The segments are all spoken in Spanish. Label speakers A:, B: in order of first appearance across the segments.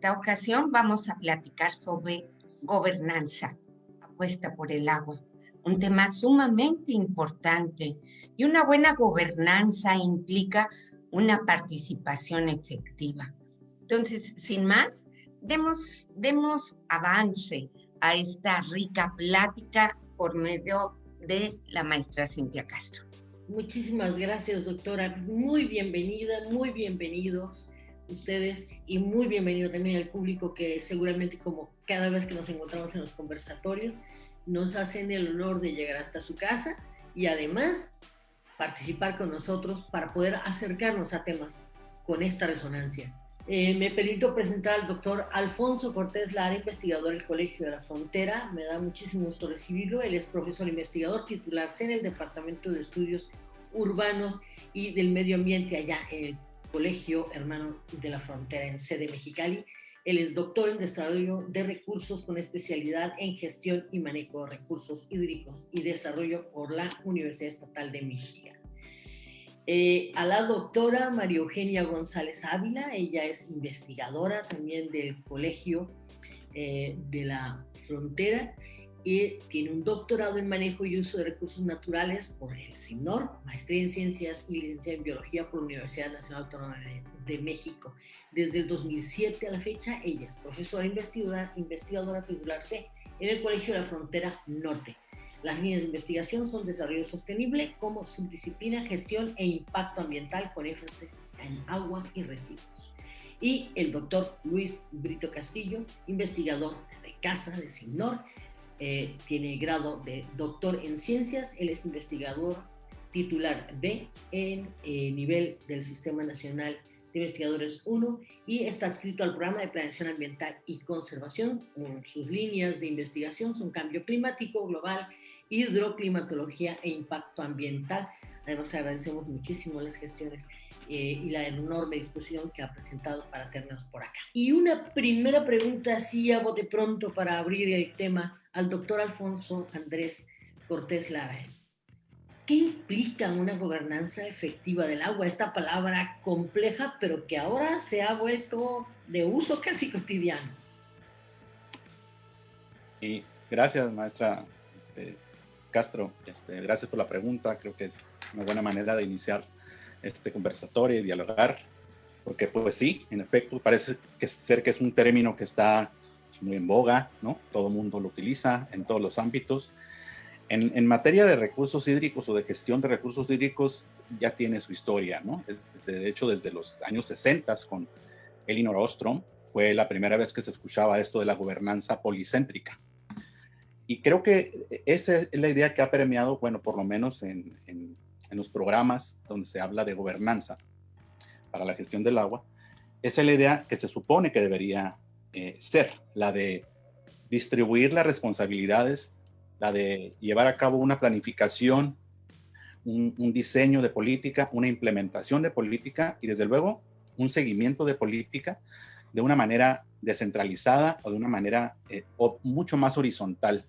A: esta ocasión vamos a platicar sobre gobernanza, apuesta por el agua, un tema sumamente importante, y una buena gobernanza implica una participación efectiva. Entonces, sin más, demos avance a esta rica plática por medio de la maestra Cintia Castro.
B: Muchísimas gracias, doctora. Muy bienvenida, muy bienvenidos ustedes y muy bienvenido también al público que seguramente, como cada vez que nos encontramos en los conversatorios, nos hacen el honor de llegar hasta su casa y además participar con nosotros para poder acercarnos a temas con esta resonancia. Me permito presentar al doctor Alfonso Cortés Lara, investigador del Colegio de la Frontera. Me da muchísimo gusto recibirlo. Él es profesor investigador titular en el Departamento de Estudios Urbanos y del Medio Ambiente allá en el Colegio Hermano de la Frontera en sede Mexicali. Él es doctor en desarrollo de recursos con especialidad en gestión y manejo de recursos hídricos y desarrollo por la Universidad Estatal de Michigan. A la doctora María Eugenia González Ávila, ella es investigadora también del Colegio de la Frontera y tiene un doctorado en manejo y uso de recursos naturales por el CINOR, maestría en ciencias y licenciada en biología por la Universidad Nacional Autónoma de México. Desde el 2007 a la fecha, ella es profesora investigadora titular C en el Colegio de la Frontera Norte. Las líneas de investigación son desarrollo sostenible como subdisciplina, gestión e impacto ambiental con énfasis en agua y residuos. Y el doctor Luis Brito Castillo, investigador de CASA, de CINOR, tiene grado de doctor en ciencias. Él es investigador titular B en nivel del Sistema Nacional de Investigadores 1 y está adscrito al programa de planeación ambiental y conservación. Sus líneas de investigación son cambio climático global, hidroclimatología e impacto ambiental. Además, agradecemos muchísimo las gestiones y la enorme disposición que ha presentado para tenernos por acá. Y una primera pregunta así a bote pronto para abrir el tema al doctor Alfonso Andrés Cortés Lara. ¿Qué implica una gobernanza efectiva del agua? Esta palabra compleja, pero que ahora se ha vuelto de uso casi cotidiano.
C: Y gracias, maestra Castro. Gracias por la pregunta. Creo que es una buena manera de iniciar este conversatorio y dialogar, porque pues sí, en efecto, parece ser que es un término que está muy en boga, ¿no? Todo el mundo lo utiliza en todos los ámbitos. En materia de recursos hídricos o de gestión de recursos hídricos ya tiene su historia, ¿no? De hecho, desde los años 60 con Elinor Ostrom fue la primera vez que se escuchaba esto de la gobernanza policéntrica. Y creo que esa es la idea que ha permeado, bueno, por lo menos en los programas donde se habla de gobernanza para la gestión del agua. Esa es la idea que se supone que debería ser, la de distribuir las responsabilidades, la de llevar a cabo una planificación, un diseño de política, una implementación de política y desde luego un seguimiento de política de una manera descentralizada o de una manera o mucho más horizontal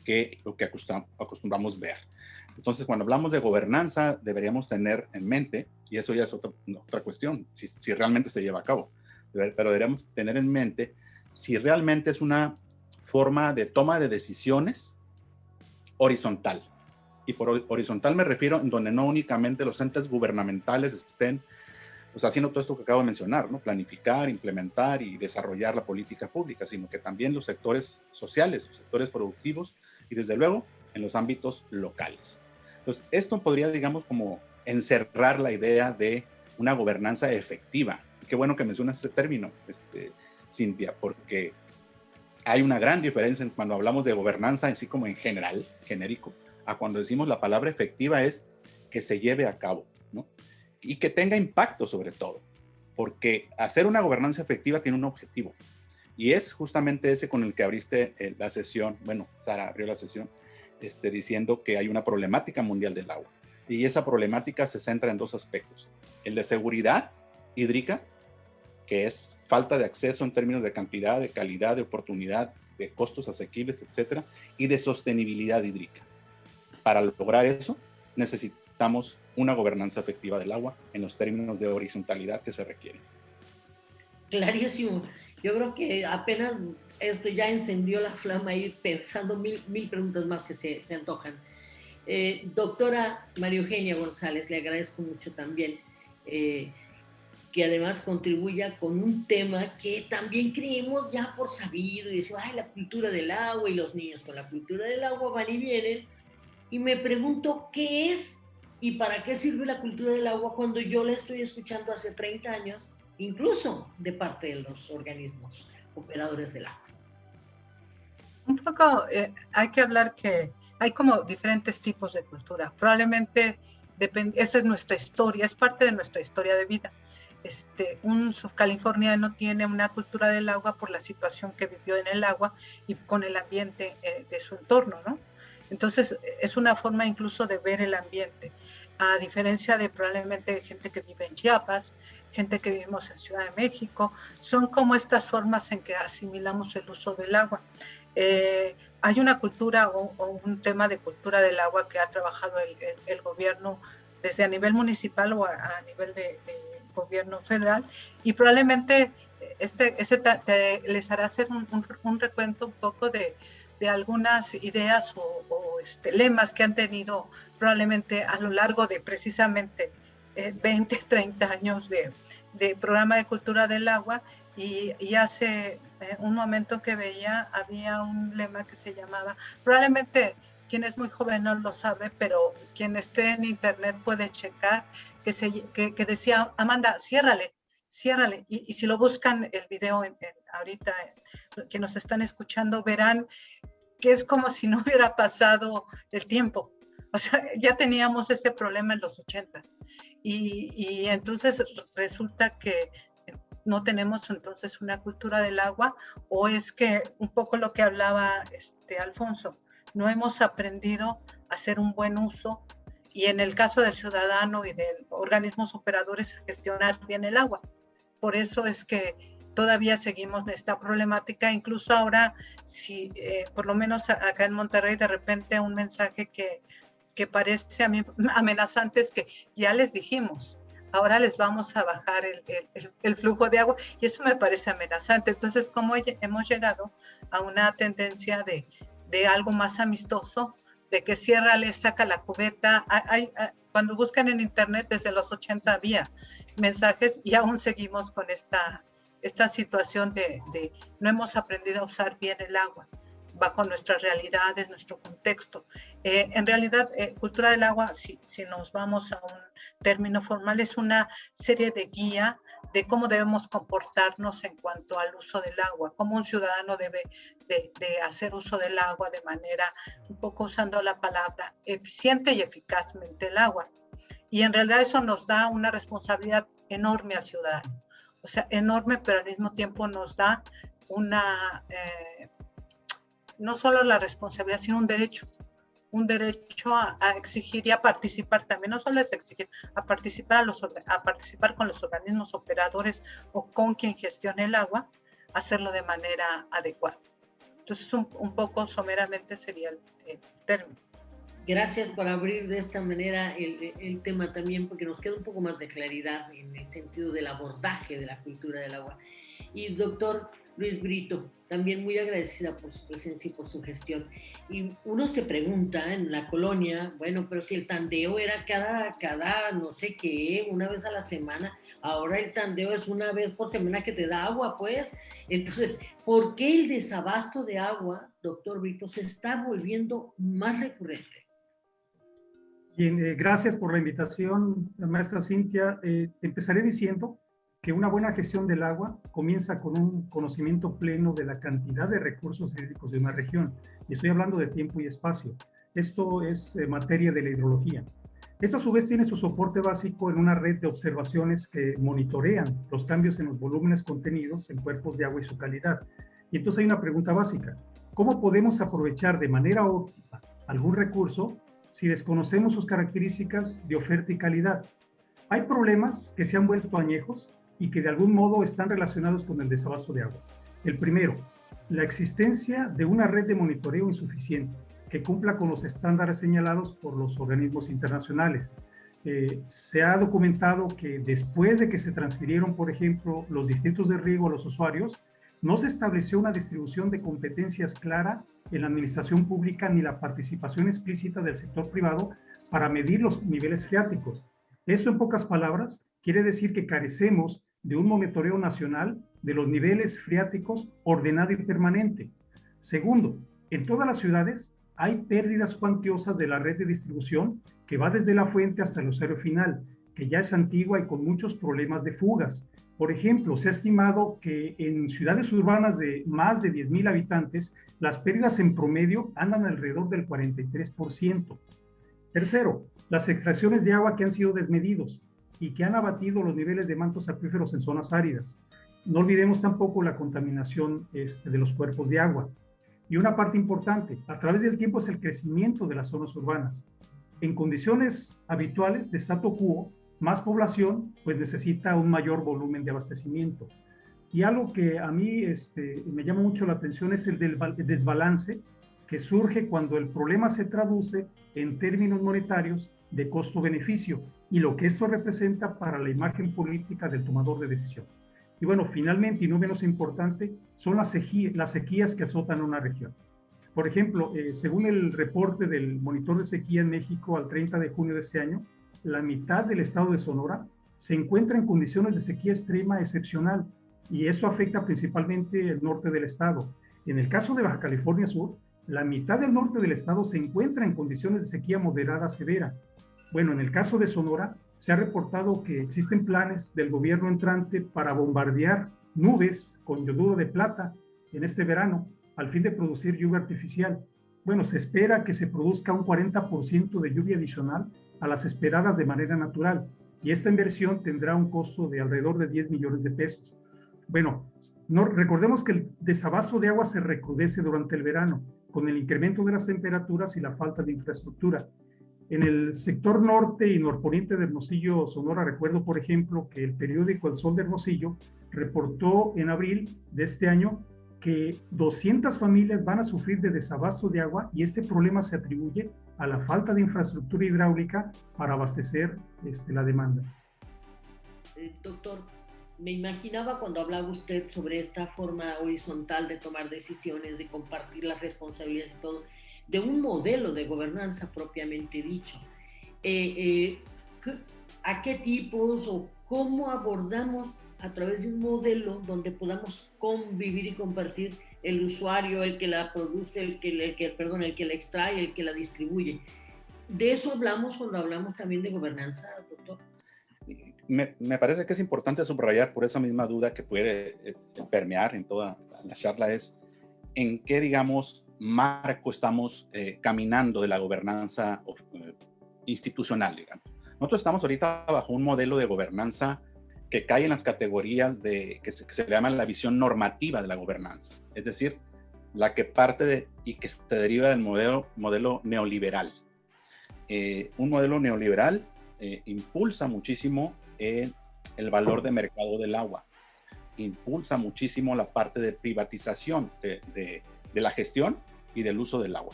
C: que lo que acostumbramos ver. Entonces, cuando hablamos de gobernanza, deberíamos tener en mente, y eso ya es otra cuestión, si realmente se lleva a cabo, pero deberíamos tener en mente si realmente es una forma de toma de decisiones horizontal. Y por horizontal me refiero en donde no únicamente los entes gubernamentales estén pues, haciendo todo esto que acabo de mencionar, ¿no? Planificar, implementar y desarrollar la política pública, sino que también los sectores sociales, los sectores productivos y desde luego en los ámbitos locales. Entonces, esto podría, digamos, como encerrar la idea de una gobernanza efectiva. Y qué bueno que mencionas ese término, Cintia, porque hay una gran diferencia cuando hablamos de gobernanza en sí como en general, genérico, a cuando decimos la palabra efectiva es que se lleve a cabo, ¿no? Y que tenga impacto sobre todo, porque hacer una gobernanza efectiva tiene un objetivo, y es justamente ese con el que abriste la sesión. Bueno, Sara abrió la sesión diciendo que hay una problemática mundial del agua, y esa problemática se centra en dos aspectos: el de seguridad hídrica, que es falta de acceso en términos de cantidad, de calidad, de oportunidad, de costos asequibles, etcétera, y de sostenibilidad hídrica. Para lograr eso, necesitamos una gobernanza efectiva del agua en los términos de horizontalidad que se requieren.
B: Clarísimo. Yo creo que apenas esto ya encendió la flama y pensando mil preguntas más que se antojan. Doctora María Eugenia González, le agradezco mucho también que además contribuya con un tema que también creemos ya por sabido y decimos, ay, la cultura del agua, y los niños con la cultura del agua van y vienen, y me pregunto qué es y para qué sirve la cultura del agua cuando yo la estoy escuchando hace 30 años, incluso de parte de los organismos operadores del agua.
D: Un poco hay que hablar que hay como diferentes tipos de cultura. Probablemente esa es nuestra historia, es parte de nuestra historia de vida. Un subcaliforniano tiene una cultura del agua por la situación que vivió en el agua y con el ambiente de su entorno, ¿no? Entonces, es una forma incluso de ver el ambiente, a diferencia de probablemente gente que vive en Chiapas, gente que vivimos en Ciudad de México, son como estas formas en que asimilamos el uso del agua. Hay una cultura o un tema de cultura del agua que ha trabajado el gobierno desde a nivel municipal o a nivel de gobierno federal, y probablemente les hará hacer un recuento un poco de algunas ideas o lemas que han tenido probablemente a lo largo de precisamente 20, 30 años de programa de cultura del agua, y hace un momento que veía, había un lema que se llamaba, probablemente quien es muy joven no lo sabe, pero quien esté en internet puede checar, que decía, Amanda, ciérrale, y si lo buscan el video ahorita, que nos están escuchando, verán que es como si no hubiera pasado el tiempo. O sea, ya teníamos ese problema en los 80s, y entonces resulta que no tenemos entonces una cultura del agua, o es que un poco lo que hablaba Alfonso, no hemos aprendido a hacer un buen uso, y en el caso del ciudadano y de organismos operadores, a gestionar bien el agua. Por eso es que todavía seguimos en esta problemática. Incluso ahora, si por lo menos acá en Monterrey, de repente un mensaje que parece a mí amenazante es que ya les dijimos, ahora les vamos a bajar el flujo de agua, y eso me parece amenazante. Entonces, ¿cómo hemos llegado a una tendencia de algo más amistoso, de que ciérrale, saca la cubeta? Cuando buscan en internet, desde los 80 había mensajes, y aún seguimos con esta situación de no hemos aprendido a usar bien el agua bajo nuestras realidades, nuestro contexto. En realidad, cultura del agua, si nos vamos a un término formal, es una serie de guía de cómo debemos comportarnos en cuanto al uso del agua, cómo un ciudadano debe de hacer uso del agua de manera, un poco usando la palabra, eficiente y eficazmente el agua. Y en realidad eso nos da una responsabilidad enorme al ciudadano. O sea, enorme, pero al mismo tiempo nos da no solo la responsabilidad, sino un derecho a exigir y a participar también. No solo es exigir, a participar con los organismos operadores o con quien gestione el agua, hacerlo de manera adecuada. Entonces, un poco someramente sería el término.
B: Gracias por abrir de esta manera el tema también, porque nos queda un poco más de claridad en el sentido del abordaje de la cultura del agua. Y doctor Luis Brito, también muy agradecida por su presencia y por su gestión. Y uno se pregunta en la colonia, bueno, pero si el tandeo era cada no sé qué, una vez a la semana, ahora el tandeo es una vez por semana que te da agua, pues. Entonces, ¿por qué el desabasto de agua, doctor Brito, se está volviendo más recurrente?
E: Bien, gracias por la invitación, maestra Cintia. Empezaré diciendo que una buena gestión del agua comienza con un conocimiento pleno de la cantidad de recursos hídricos de una región. Y estoy hablando de tiempo y espacio. Esto es materia de la hidrología. Esto a su vez tiene su soporte básico en una red de observaciones que monitorean los cambios en los volúmenes contenidos en cuerpos de agua y su calidad. Y entonces hay una pregunta básica. ¿Cómo podemos aprovechar de manera óptima algún recurso si desconocemos sus características de oferta y calidad? Hay problemas que se han vuelto añejos y que de algún modo están relacionados con el desabasto de agua. El primero, la existencia de una red de monitoreo insuficiente que cumpla con los estándares señalados por los organismos internacionales. Se ha documentado que después de que se transfirieron, por ejemplo, los distritos de riego a los usuarios, no se estableció una distribución de competencias clara en la administración pública ni la participación explícita del sector privado para medir los niveles freáticos. Esto, en pocas palabras, quiere decir que carecemos de un monitoreo nacional de los niveles freáticos ordenado y permanente. Segundo, en todas las ciudades hay pérdidas cuantiosas de la red de distribución que va desde la fuente hasta el usuario final, que ya es antigua y con muchos problemas de fugas. Por ejemplo, se ha estimado que en ciudades urbanas de más de 10,000 habitantes, las pérdidas en promedio andan alrededor del 43%. Tercero, las extracciones de agua que han sido desmedidos y que han abatido los niveles de mantos acuíferos en zonas áridas. No olvidemos tampoco la contaminación de los cuerpos de agua. Y una parte importante, a través del tiempo, es el crecimiento de las zonas urbanas. En condiciones habituales de statu quo, más población pues necesita un mayor volumen de abastecimiento. Y algo que a mí me llama mucho la atención es el del desbalance que surge cuando el problema se traduce en términos monetarios de costo-beneficio y lo que esto representa para la imagen política del tomador de decisión. Y bueno, finalmente, y no menos importante, son las sequías que azotan una región. Por ejemplo, según el reporte del monitor de sequía en México al 30 de junio de este año, la mitad del estado de Sonora se encuentra en condiciones de sequía extrema excepcional, y eso afecta principalmente el norte del estado. En el caso de Baja California Sur, la mitad del norte del estado se encuentra en condiciones de sequía moderada severa. Bueno, en el caso de Sonora, se ha reportado que existen planes del gobierno entrante para bombardear nubes con yoduro de plata en este verano, al fin de producir lluvia artificial. Bueno, se espera que se produzca un 40% de lluvia adicional a las esperadas de manera natural, y esta inversión tendrá un costo de alrededor de 10 millones de pesos. Bueno, recordemos que el desabasto de agua se recrudece durante el verano, con el incremento de las temperaturas y la falta de infraestructura. En el sector norte y norponiente de Hermosillo, Sonora, recuerdo, por ejemplo, que el periódico El Sol de Hermosillo reportó en abril de este año que 200 familias van a sufrir de desabasto de agua, y este problema se atribuye a la falta de infraestructura hidráulica para abastecer la demanda.
B: Doctor, me imaginaba cuando hablaba usted sobre esta forma horizontal de tomar decisiones, de compartir las responsabilidades y todo, de un modelo de gobernanza propiamente dicho. ¿A qué tipos o cómo abordamos a través de un modelo donde podamos convivir y compartir el usuario, el que la produce, el que la extrae, el que la distribuye? De eso hablamos cuando hablamos también de gobernanza, doctor.
C: Me parece que es importante subrayar, por esa misma duda que puede permear en toda la charla, es en qué, digamos, marco estamos caminando de la gobernanza institucional, digamos. Nosotros estamos ahorita bajo un modelo de gobernanza que cae en las categorías que se llama la visión normativa de la gobernanza, es decir, la que parte y que se deriva del modelo neoliberal. Un modelo neoliberal impulsa muchísimo el valor de mercado del agua, impulsa muchísimo la parte de privatización de la gestión y del uso del agua.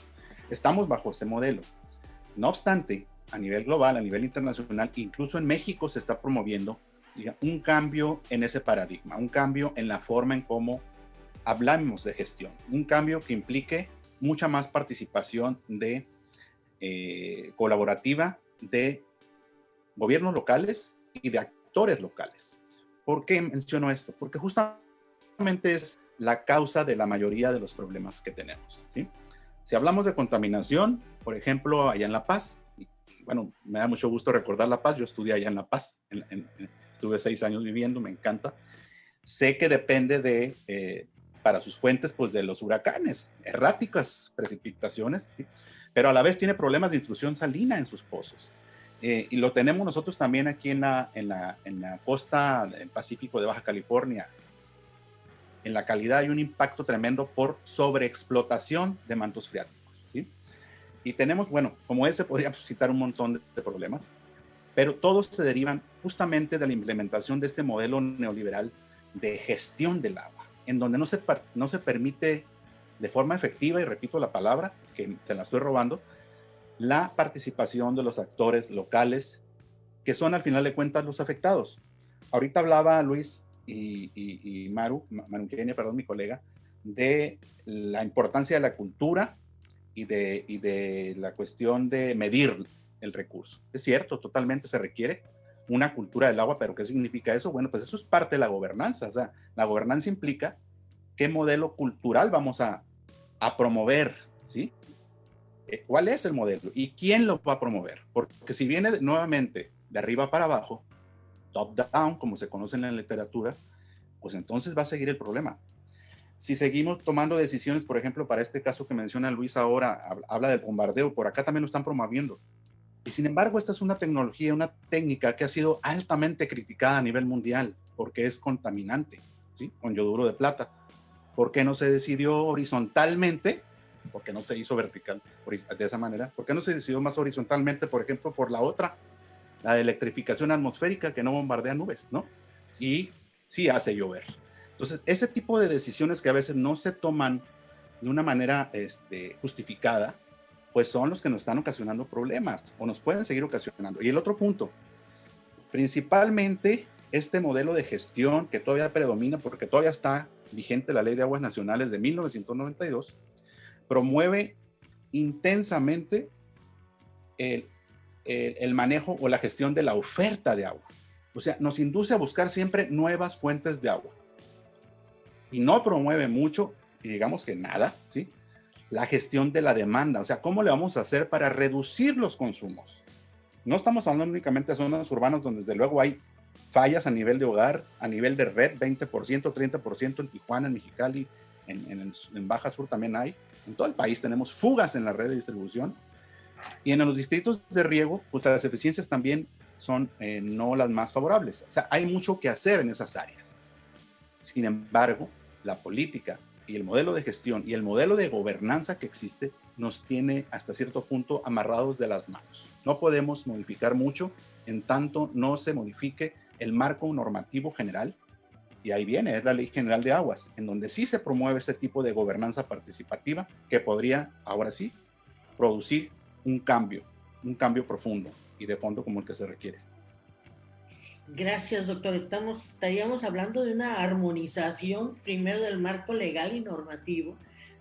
C: Estamos bajo ese modelo. No obstante, a nivel global, a nivel internacional, incluso en México se está promoviendo un cambio en ese paradigma, un cambio en la forma en cómo hablamos de gestión, un cambio que implique mucha más participación colaborativa de gobiernos locales y de actores locales. ¿Por qué menciono esto? Porque justamente es la causa de la mayoría de los problemas que tenemos, ¿sí? Si hablamos de contaminación, por ejemplo, allá en La Paz, bueno, me da mucho gusto recordar La Paz, yo estudié allá en La Paz, estuve 6 años viviendo, me encanta. Sé que depende para sus fuentes, pues de los huracanes, erráticas precipitaciones, ¿sí? Pero a la vez tiene problemas de intrusión salina en sus pozos. Y lo tenemos nosotros también aquí en la costa del Pacífico de Baja California. En la calidad hay un impacto tremendo por sobreexplotación de mantos freáticos, ¿sí? Y tenemos, bueno, como ese podríamos citar un montón de problemas, pero todos se derivan justamente de la implementación de este modelo neoliberal de gestión del agua, en donde no se permite de forma efectiva, y repito la palabra, que se la estoy robando, la participación de los actores locales, que son al final de cuentas los afectados. Ahorita hablaba Luis y Manu Kenia, perdón, mi colega, de la importancia de la cultura y de la cuestión de medir el recurso. Es cierto, totalmente se requiere una cultura del agua, pero ¿qué significa eso? Bueno, pues eso es parte de la gobernanza. O sea, la gobernanza implica qué modelo cultural vamos a promover, ¿sí? ¿Cuál es el modelo? ¿Y quién lo va a promover? Porque si viene nuevamente de arriba para abajo, top down, como se conoce en la literatura, pues entonces va a seguir el problema. Si seguimos tomando decisiones, por ejemplo, para este caso que menciona Luis ahora, habla del bombardeo, por acá también lo están promoviendo. Y sin embargo, esta es una tecnología, una técnica que ha sido altamente criticada a nivel mundial porque es contaminante, ¿sí? Con yoduro de plata. ¿Por qué no se decidió horizontalmente? ¿Por qué no se hizo vertical de esa manera? ¿Por qué no se decidió más horizontalmente, por ejemplo, por la otra, la de electrificación atmosférica que no bombardea nubes, ¿no? Y sí hace llover. Entonces, ese tipo de decisiones que a veces no se toman de una manera justificada, pues son los que nos están ocasionando problemas o nos pueden seguir ocasionando. Y el otro punto, principalmente este modelo de gestión que todavía predomina porque todavía está vigente la Ley de Aguas Nacionales de 1992, promueve intensamente el manejo o la gestión de la oferta de agua. O sea, nos induce a buscar siempre nuevas fuentes de agua. Y no promueve mucho, y digamos que nada, ¿sí? La gestión de la demanda. O sea, ¿cómo le vamos a hacer para reducir los consumos? No estamos hablando únicamente de zonas urbanas donde desde luego hay fallas a nivel de hogar, a nivel de red, 20%, 30% en Tijuana, en Mexicali, en Baja Sur también hay. En todo el país tenemos fugas en la red de distribución. Y en los distritos de riego, pues las eficiencias también son no las más favorables. O sea, hay mucho que hacer en esas áreas. Sin embargo, la política y el modelo de gestión y el modelo de gobernanza que existe nos tiene hasta cierto punto amarrados de las manos. No podemos modificar mucho en tanto no se modifique el marco normativo general, y ahí viene, es la Ley General de Aguas, en donde sí se promueve ese tipo de gobernanza participativa que podría, ahora sí, producir un cambio profundo y de fondo como el que se requiere.
B: Gracias, doctor. Estaríamos hablando de una armonización primero del marco legal y normativo,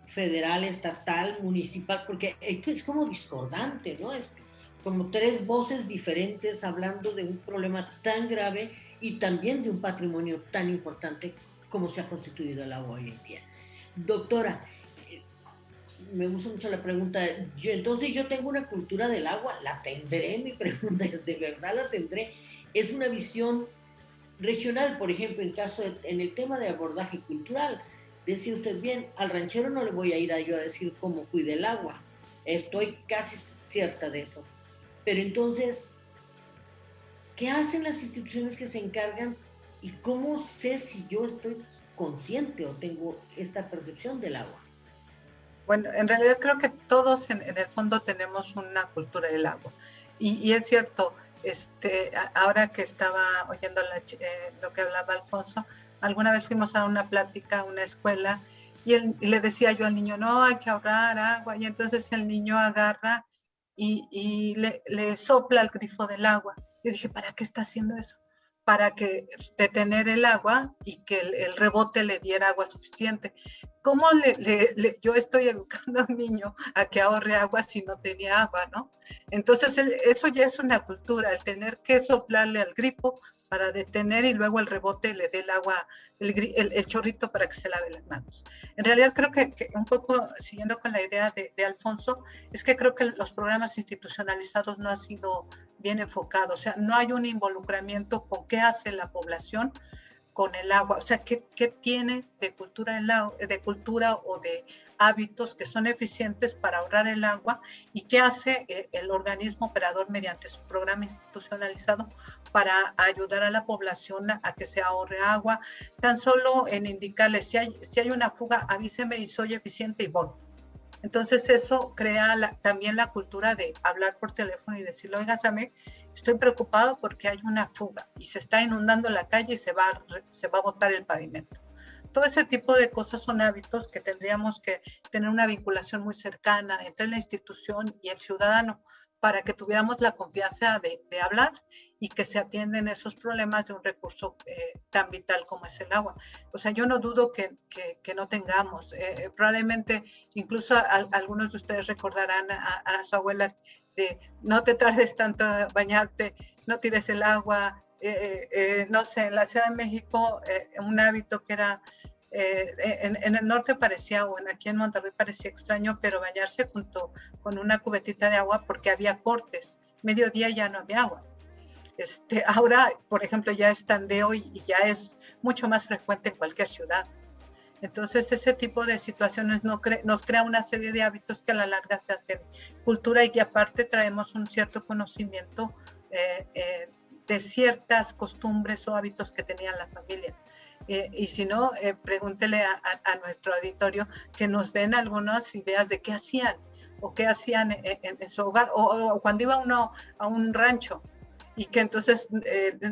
B: federal, estatal, municipal, porque es como discordante, ¿no? Es como tres voces diferentes hablando de un problema tan grave y también de un patrimonio tan importante como se ha constituido el agua hoy en día. Doctora, me gusta mucho la pregunta. Entonces yo tengo una cultura del agua, ¿la tendré? Mi pregunta es, ¿de verdad la tendré? Es una visión regional, por ejemplo, en el tema de abordaje cultural. Decía usted bien, al ranchero no le voy a ir yo a decir cómo cuide el agua. Estoy casi cierta de eso. Pero entonces, ¿qué hacen las instituciones que se encargan y cómo sé si yo estoy consciente o tengo esta percepción del agua?
D: Bueno, en realidad creo que todos en el fondo tenemos una cultura del agua. Y es cierto, ahora que estaba oyendo lo que hablaba Alfonso, alguna vez fuimos a una plática a una escuela y le decía yo al niño, no, hay que ahorrar agua. Y entonces el niño agarra y le sopla el grifo del agua. Yo dije, ¿para qué está haciendo eso? Para detener el agua y que el rebote le diera agua suficiente. ¿Cómo yo estoy educando a un niño a que ahorre agua si no tenía agua, ¿no? Entonces, eso ya es una cultura, el tener que soplarle al grifo para detener y luego el rebote le dé el agua, el chorrito para que se lave las manos. En realidad creo que un poco, siguiendo con la idea de Alfonso, es que creo que los programas institucionalizados no han sido bien enfocados, o sea, no hay un involucramiento con qué hace la población con el agua, o sea, qué tiene de cultura o de hábitos que son eficientes para ahorrar el agua y qué hace el organismo operador mediante su programa institucionalizado para ayudar a la población a que se ahorre agua, tan solo en indicarles si hay una fuga, avíseme y soy eficiente y voy. Entonces eso crea también la cultura de hablar por teléfono y decirle, oígame, estoy preocupado porque hay una fuga y se está inundando la calle y se va a botar el pavimento. Todo ese tipo de cosas son hábitos que tendríamos que tener una vinculación muy cercana entre la institución y el ciudadano para que tuviéramos la confianza de hablar y que se atienden esos problemas de un recurso tan vital como es el agua. O sea, yo no dudo que no tengamos. Probablemente incluso algunos de ustedes recordarán a su abuela de no te tardes tanto a bañarte, no tires el agua. No sé, en la Ciudad de México, un hábito que era en el norte parecía, bueno, aquí en Monterrey parecía extraño, pero bañarse junto con una cubetita de agua porque había cortes. Mediodía ya no había agua. Ahora, por ejemplo, ya es tandeo y ya es mucho más frecuente en cualquier ciudad. Entonces, ese tipo de situaciones nos crea una serie de hábitos que a la larga se hacen cultura y que aparte traemos un cierto conocimiento de ciertas costumbres o hábitos que tenía la familia. Y si no, pregúntele a nuestro auditorio que nos den algunas ideas de qué hacían o qué hacían en su hogar o cuando iba uno a un rancho y que entonces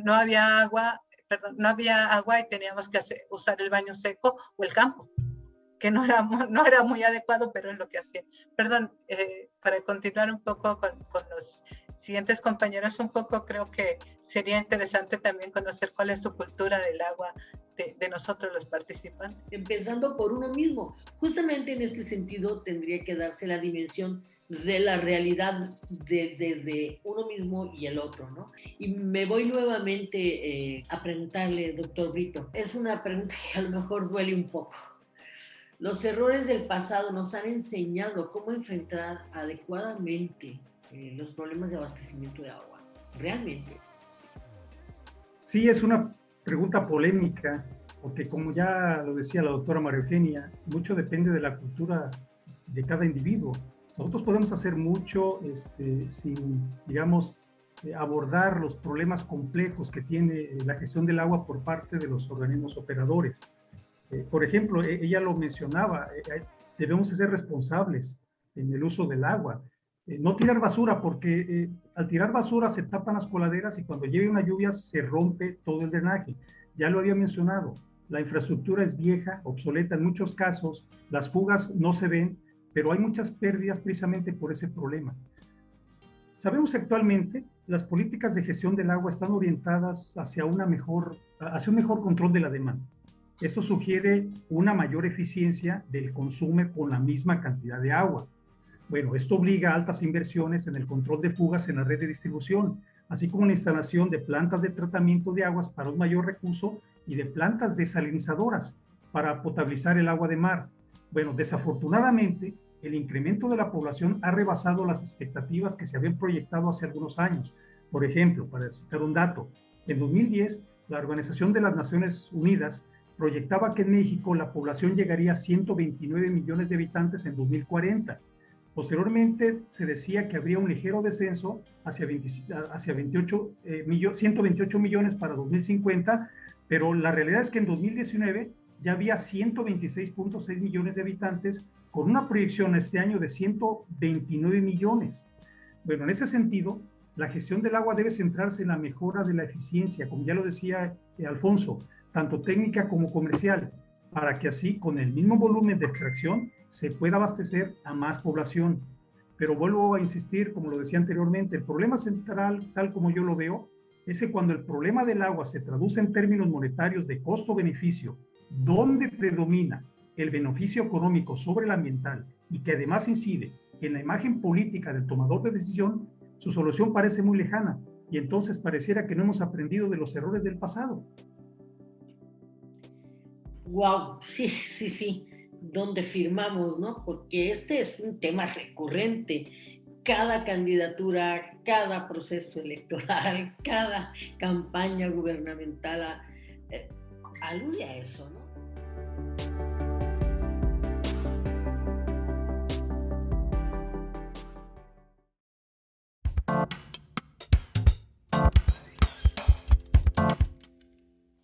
D: no había agua y teníamos que usar el baño seco o el campo, que no era muy adecuado, pero es lo que hacía. Perdón, para continuar un poco con los siguientes compañeros, un poco creo que sería interesante también conocer cuál es su cultura del agua de nosotros los participantes.
B: Empezando por uno mismo. Justamente en este sentido tendría que darse la dimensión de la realidad desde uno mismo y el otro, ¿no? Y me voy nuevamente a preguntarle, doctor Brito, es una pregunta que a lo mejor duele un poco. Los errores del pasado nos han enseñado cómo enfrentar adecuadamente los problemas de abastecimiento de agua, realmente.
E: Sí, es una pregunta polémica, porque como ya lo decía la doctora María Eugenia, mucho depende de la cultura de cada individuo. Nosotros podemos hacer mucho sin, digamos, abordar los problemas complejos que tiene la gestión del agua por parte de los organismos operadores. Por ejemplo, ella lo mencionaba, debemos ser responsables en el uso del agua. No tirar basura, porque al tirar basura se tapan las coladeras y cuando llegue una lluvia se rompe todo el drenaje. Ya lo había mencionado, la infraestructura es vieja, obsoleta en muchos casos, las fugas no se ven, pero hay muchas pérdidas precisamente por ese problema. Sabemos que actualmente las políticas de gestión del agua están orientadas hacia un mejor control de la demanda. Esto sugiere una mayor eficiencia del consumo con la misma cantidad de agua. Bueno, esto obliga a altas inversiones en el control de fugas en la red de distribución, así como la instalación de plantas de tratamiento de aguas para un mayor recurso y de plantas desalinizadoras para potabilizar el agua de mar. Bueno, desafortunadamente, el incremento de la población ha rebasado las expectativas que se habían proyectado hace algunos años. Por ejemplo, para citar un dato, en 2010, la Organización de las Naciones Unidas proyectaba que en México la población llegaría a 129 millones de habitantes en 2040. Posteriormente se decía que habría un ligero descenso hacia 128 millones para 2050, pero la realidad es que en 2019 ya había 126.6 millones de habitantes con una proyección este año de 129 millones. Bueno, en ese sentido, la gestión del agua debe centrarse en la mejora de la eficiencia, como ya lo decía Alfonso, tanto técnica como comercial, para que así, con el mismo volumen de extracción, se pueda abastecer a más población. Pero vuelvo a insistir, como lo decía anteriormente, el problema central, tal como yo lo veo, es que cuando el problema del agua se traduce en términos monetarios de costo-beneficio, donde predomina el beneficio económico sobre el ambiental y que además incide en la imagen política del tomador de decisión, su solución parece muy lejana y entonces pareciera que no hemos aprendido de los errores del pasado.
B: Wow, sí, donde firmamos, ¿no? Porque este es un tema recurrente. Cada candidatura, cada proceso electoral, cada campaña gubernamental alude a eso, ¿no?